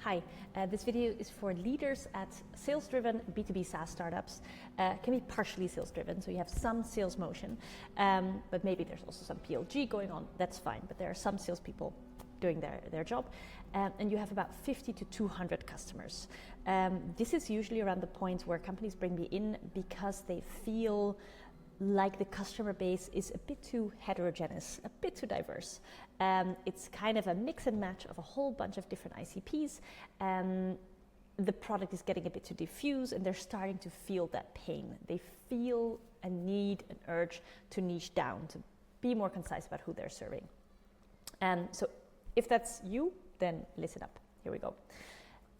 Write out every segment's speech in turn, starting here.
Hi, this video is for leaders at sales-driven B2B SaaS startups. Can be partially sales-driven, so you have some sales motion, but maybe there's also some PLG going on, that's fine, but there are some salespeople doing their job, and you have about 50 to 200 customers. This is usually around the point where companies bring me in because they feel like the customer base is a bit too heterogeneous, a bit too diverse. It's kind of a mix and match of a whole bunch of different ICPs. The product is getting a bit too diffuse and they're starting to feel that pain. They feel a need, an urge to niche down, to be more concise about who they're serving. So if that's you, then listen up. Here we go.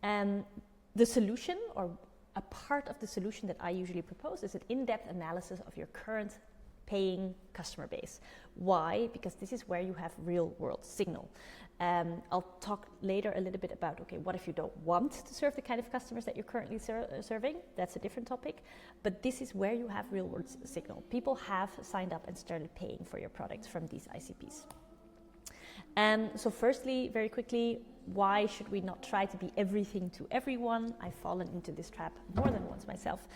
The solution, or a part of the solution that I usually propose, is an in-depth analysis of your current paying customer base. Why? Because this is where you have real-world signal. I'll talk later a little bit about, okay, what if you don't want to serve the kind of customers that you're currently serving? That's a different topic. But this is where you have real-world signal. People have signed up and started paying for your products from these ICPs. So firstly, very quickly, why should we not try to be everything to everyone? I've fallen into this trap more than once myself.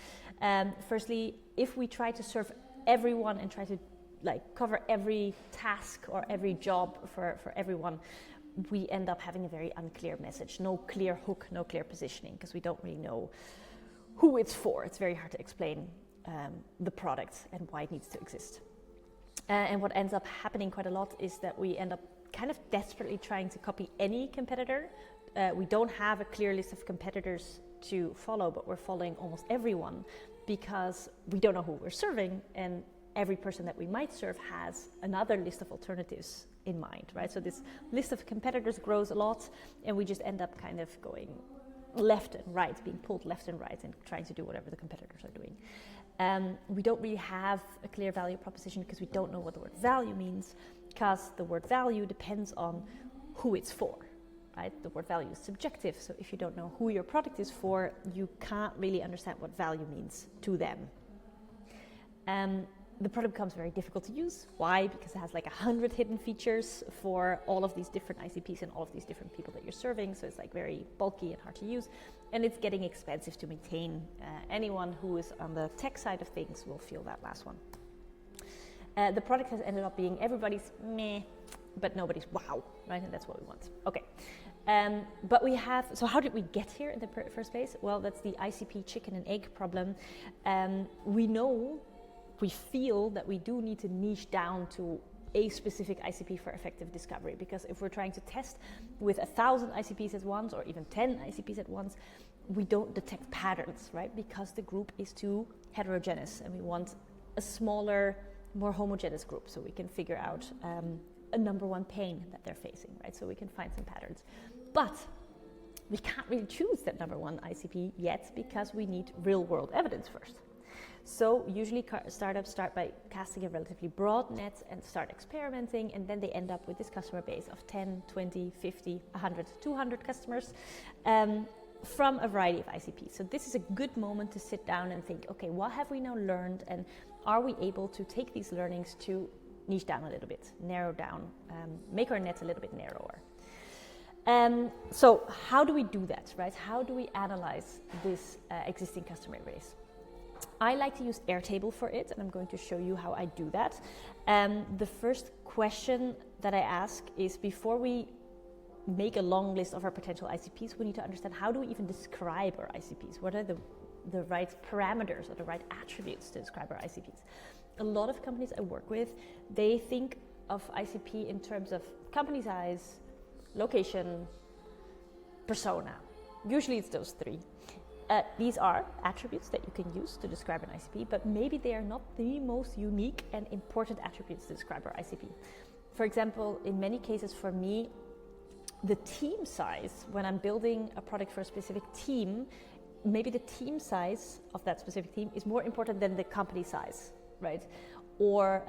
Firstly, if we try to serve everyone and try to cover every task or every job for everyone, we end up having a very unclear message, no clear hook, no clear positioning, because we don't really know who it's for. It's very hard to explain the product and why it needs to exist. And what ends up happening quite a lot is that we end up kind of desperately trying to copy any competitor. We don't have a clear list of competitors to follow, but we're following almost everyone because we don't know who we're serving, and every person that we might serve has another list of alternatives in mind, right? So this list of competitors grows a lot, and we just end up kind of going left and right, being pulled left and right and trying to do whatever the competitors are doing. We don't really have a clear value proposition because we don't know what the word value means, because the word value depends on who it's for, right? The word value is subjective, so if you don't know who your product is for, you can't really understand what value means to them. The product becomes very difficult to use. Why? Because it has like 100 hidden features for all of these different ICPs and all of these different people that you're serving, so it's like very bulky and hard to use, and it's getting expensive to maintain. Anyone who is on the tech side of things will feel that last one. The product has ended up being everybody's meh, but nobody's wow, right? And that's what we want. Okay. But we have, so how did we get here in the first place? Well, that's the ICP chicken and egg problem. We feel that we do need to niche down to a specific ICP for effective discovery, because if we're trying to test with 1,000 ICPs at once or even 10 ICPs at once, we don't detect patterns, right? Because the group is too heterogeneous and we want a smaller, more homogeneous group so we can figure out a number one pain that they're facing, right? So we can find some patterns. But we can't really choose that number one ICP yet because we need real world evidence first. So usually startups start by casting a relatively broad net and start experimenting, and then they end up with this customer base of 10, 20, 50, 100, 200 customers from a variety of ICPs. So this is a good moment to sit down and think, okay, what have we now learned, and are we able to take these learnings to niche down a little bit, narrow down, make our net a little bit narrower. So how do we do that, right? How do we analyze this existing customer base? I like to use Airtable for it, and I'm going to show you how I do that. The first question that I ask is, before we make a long list of our potential ICPs, we need to understand, how do we even describe our ICPs? What are the right parameters or the right attributes to describe our ICPs? A lot of companies I work with, they think of ICP in terms of company size, location, persona. Usually it's those three. These are attributes that you can use to describe an ICP, but maybe they are not the most unique and important attributes to describe our ICP. For example, in many cases for me, the team size, when I'm building a product for a specific team, maybe the team size of that specific team is more important than the company size, right? Or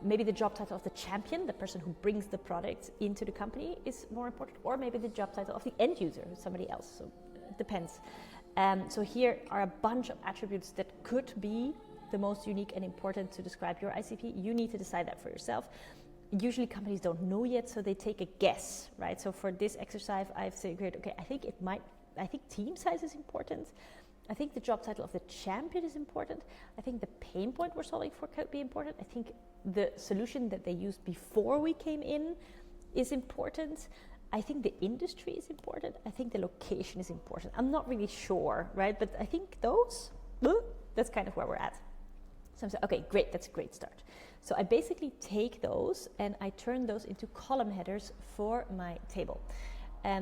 maybe the job title of the champion, the person who brings the product into the company, is more important, or maybe the job title of the end user, somebody else, so it depends. So here are a bunch of attributes that could be the most unique and important to describe your ICP. You need to decide that for yourself. usually companies don't know yet, so they take a guess, right? So for this exercise, I've said, okay, I think team size is important. I think the job title of the champion is important. I think the pain point we're solving for could be important. I think the solution that they used before we came in is important. I think the industry is important. I think the location is important. I'm not really sure, right? But I think that's kind of where we're at. So I'm saying, okay, great, that's a great start. So I basically take those and I turn those into column headers for my table.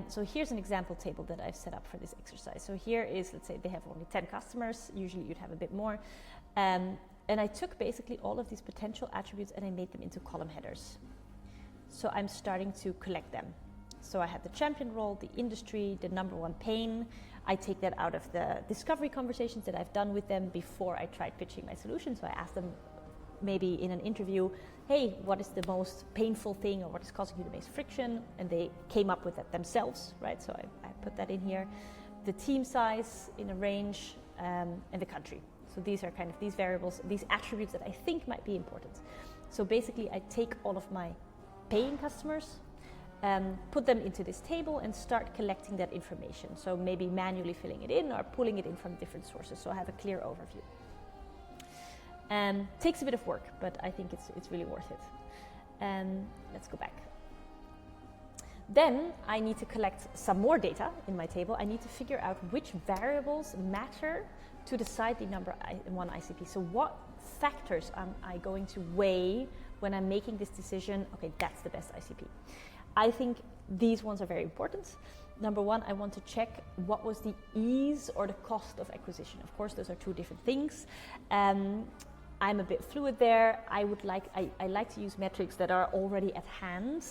So here's an example table that I've set up for this exercise. So here is, let's say they have only 10 customers. Usually you'd have a bit more. And I took basically all of these potential attributes and I made them into column headers. So I'm starting to collect them. So I have the champion role, the industry, the number one pain. I take that out of the discovery conversations that I've done with them before I tried pitching my solution. So I asked them maybe in an interview, hey, what is the most painful thing or what is causing you the most friction? And they came up with that themselves, right? So I put that in here. The team size in a range and the country. So these are kind of these variables, these attributes that I think might be important. So basically I take all of my paying customers, put them into this table and start collecting that information. So maybe manually filling it in or pulling it in from different sources. So I have a clear overview. Takes a bit of work, but I think it's really worth it. Let's go back. Then I need to collect some more data in my table. I need to figure out which variables matter to decide the number one ICP. So what factors am I going to weigh when I'm making this decision? Okay, that's the best ICP. I think these ones are very important. Number one, I want to check what was the ease or the cost of acquisition. Of course, those are two different things. I'm a bit fluid there. I like to use metrics that are already at hand,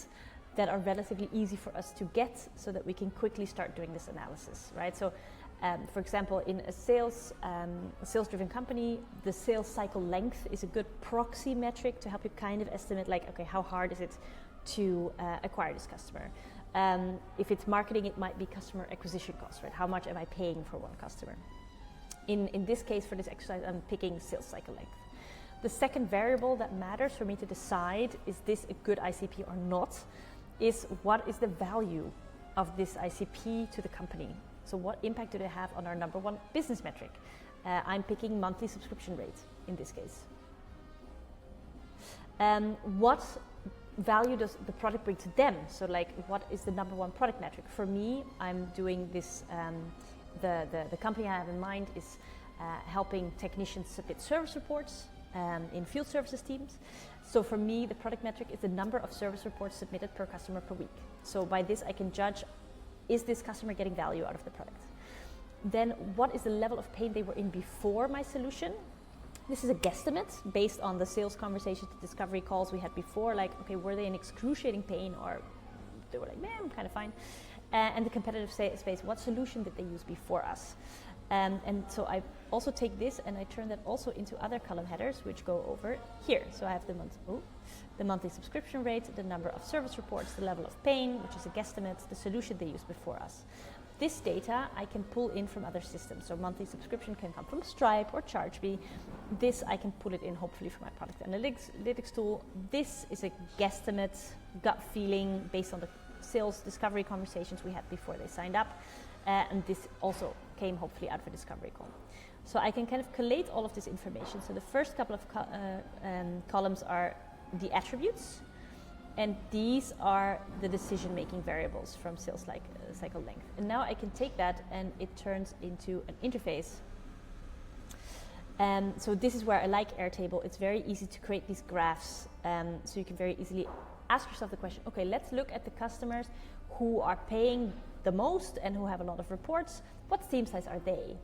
that are relatively easy for us to get so that we can quickly start doing this analysis, right? So, for example, in a sales-driven company, the sales cycle length is a good proxy metric to help you kind of estimate, like, okay, how hard is it to acquire this customer? If it's marketing, it might be customer acquisition costs, right? How much am I paying for one customer? In this case, for this exercise, I'm picking sales cycle length. The second variable that matters for me to decide, is this a good ICP or not, is what is the value of this ICP to the company? So what impact do they have on our number one business metric? I'm picking monthly subscription rate in this case. What value does the product bring to them? So like, what is the number one product metric? For me, I'm doing this, the company I have in mind is helping technicians submit service reports in field services teams. So for me, the product metric is the number of service reports submitted per customer per week. So by this, I can judge, is this customer getting value out of the product? Then what is the level of pain they were in before my solution? This is a guesstimate based on the sales conversations, the discovery calls we had before, like, okay, were they in excruciating pain or they were like, man, I'm kind of fine. And the competitive space, what solution did they use before us? And so I also take this and I turn that also into other column headers, which go over here. So I have the monthly subscription rate, the number of service reports, the level of pain, which is a guesstimate, the solution they used before us. This data I can pull in from other systems. So monthly subscription can come from Stripe or 𝘁𝗵𝗄. This I can pull it in hopefully from my product analytics tool. This is a guesstimate, gut feeling based on the sales discovery conversations we had before they signed up. And this also came hopefully out of a discovery call. So I can kind of collate all of this information. So the first couple of columns are the attributes, and these are the decision-making variables from sales cycle length. And now I can take that and it turns into an interface. So this is where I like Airtable. It's very easy to create these graphs, so you can very easily ask yourself the question, okay, let's look at the customers who are paying the most and who have a lot of reports. What team size are they?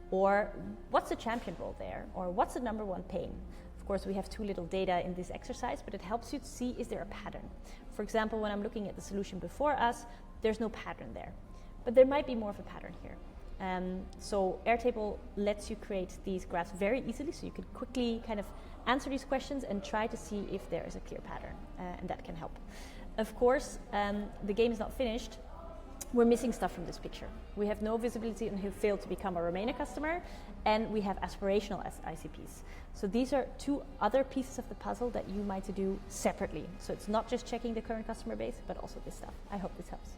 Or what's the champion role there? Or what's the number one pain? Of course, we have too little data in this exercise, but it helps you to see, is there a pattern? For example, when I'm looking at the solution before us, there's no pattern there, but there might be more of a pattern here. So Airtable lets you create these graphs very easily, so you can quickly kind of answer these questions and try to see if there is a clear pattern, and that can help. Of course, the game is not finished. we're missing stuff from this picture. We have no visibility on who failed to become a Remainder customer, and we have aspirational as ICPs. So these are two other pieces of the puzzle that you might do separately. So it's not just checking the current customer base, but also this stuff. I hope this helps.